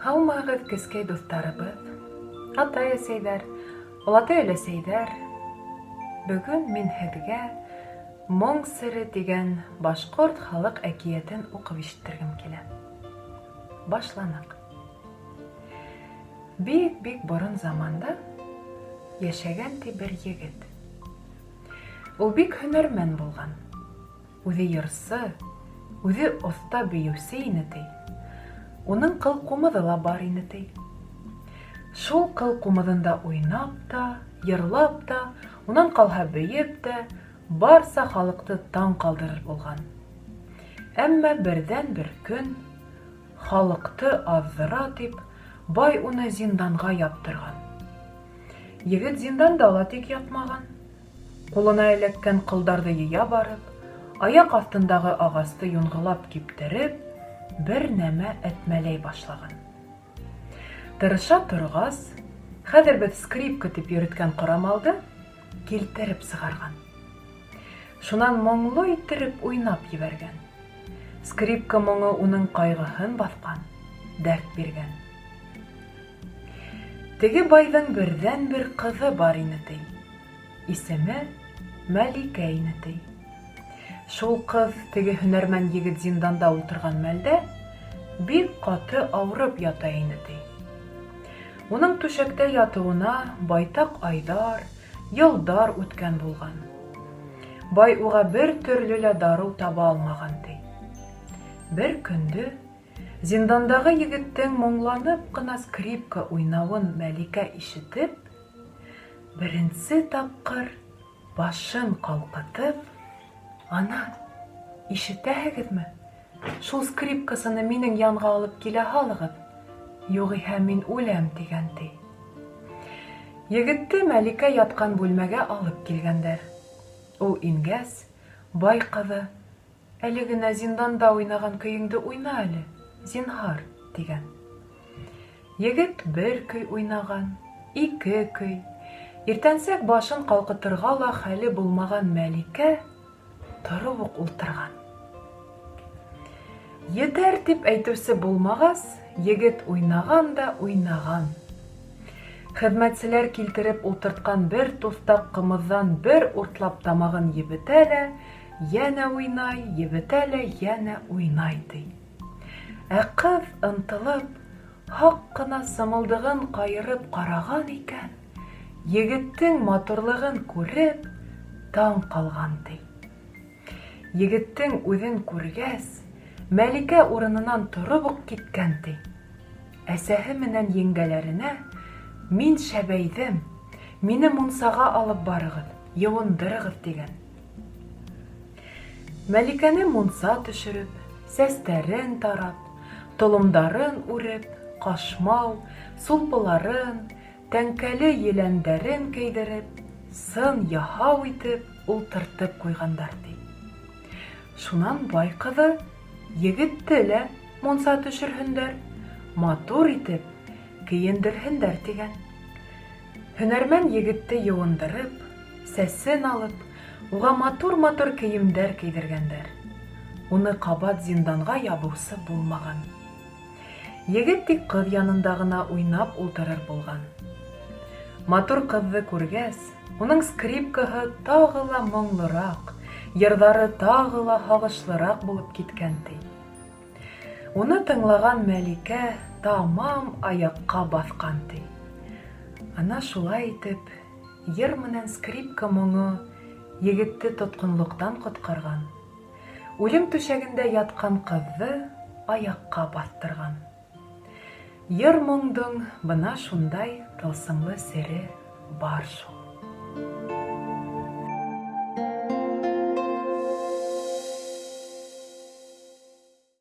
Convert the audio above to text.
Һаумыгыз, кескәй дуҫтарыбыҙ, атай-әсәйҙәр, олатай өләсәйҙәр. Бөгөн мин һеҙгә «Моң сере» тигән башҡорт халыҡ әкиәтен уҡып ишеттергем килә. Башланыҡ. Бик борон заманда йәшәгән бер егет. Ул бик һөнәрмән булған. Үҙе йырсы, үҙе оҫта бейеүсе ине ти. Уның ҡыл-ҡумыҙы ла бар ине ти. Шул ҡыл-ҡумыҙында уйнап та, йырлап та, унан ҡалһа бейеп тә, барса халыҡты таң ҡалдырыр булған. Әммә берҙән-бер көн, халыҡты аҙҙыра тип, бай уны зинданға яптырған. Егет зинданда ла тик ятмаған. Ҡулына эләккән ҡылдарҙы йыя барып, аяҡ аҫтындағы ағасты йонғолап киптереп, бер нәмә әтмәләй башлаған. Тырыша торғас, хәҙер беҙ скрипка тип йөрөткән ҡорамалды килтереп сығарған. Шунан моңло иттереп уйнап ебәргән. Скрипка моңо уның ҡайғыһын баҫҡан, дәрт биргән. Теге байҙың берҙән-бер ҡыҙы бар ине ти. Исеме Мәликә ине ти. Шул ҡыҙ теге һөнәрмән егет зинданда ултырған мәлдә бик ҡаты ауырып ята ине ти. Уның түшәктә ятыуына байтаҡ айҙар, йылдар үткән булған. Бай уға бер төрлө лә дарыу таба алмаған ти. Бер көндө зиндандағы егеттең моңланып ҡына скрипка уйнауын Мәликә ишетеп, беренсе тапҡыр башын ҡалҡытып: «Ана, ишетәһегеҙме? Шул скрипкасыны минең янға алып килә һалығыҙ, юғиһә мин үләм» тигән ти. Егетте Мәликә ятҡан бүлмәгә алып килгәндәр. Ул ингәс, бай ҡыҙы: «Әле генә зинданда уйнаған көйөңдө уйна әле, зинһар» тигән. Егет бер көй уйнаған, ике көй. Иртәнсәк башын ҡалҡытырға ла хәле булмаған Мәликә тороп уҡ ултырған. Етәр тип әйтеүсе булмағас, егет уйнаған да уйнаған. Хеҙмәтселәр килтереп ултыртҡан бер туҫтаҡ ҡымыҙҙан бер уртлап тамағын ебетә лә, йәнә уйнай, ебетә лә, йәнә уйнай ти. Ә ҡыҙ ынтылып, һаҡ ҡына сымылдығын ҡайырып ҡараған икән, егеттең матурлығын күреп, таң ҡалған ти. Егеттең үҙен күргәс, Мәликә урынынан тороп уҡ киткән ти. Әсәһе менән еңгәләренә: «Мин шәбәйҙем, мине мунсаға алып барығыҙ, йыуындырығыҙ» тигән. Мәликәне мунса төшөрөп, сәстәрен тарап, толомдарын үреп, ҡашмау, сулпыларын, тәңкәле еләндәрен кейҙереп, сын яһау итеп, ултыртып ҡуйғандар ти. Шунан бай ҡыҙы егетте лә мунса төшөрһөндәр, матур итеп кейендерһендәр тигән. Һөнәрмән егетте йыуындырып, сәсен алып, уға матур кейемдәр кейҙергәндәр. Уны ҡабат зинданға ябыусы булмаған. Егет тик ҡыҙ янында ғына уйнап ултырыр булған. Матур ҡыҙҙы күргәс, уның скрипкаһы тағы ла моңлораҡ, йырҙары тағы ла һағышлыраҡ булып киткән ти. Уны тыңлаған Мәликә тамам аяҡҡа баҫҡан ти. Ана шулай итеп, йыр менән скрипка моңо егетте тотҡонлоҡтан ҡотҡарған, үлем түшәгендә ятҡан ҡыҙҙы аяҡҡа баҫтырған. Йыр-моңдоң бына шундай тылсымлы сере бар шул.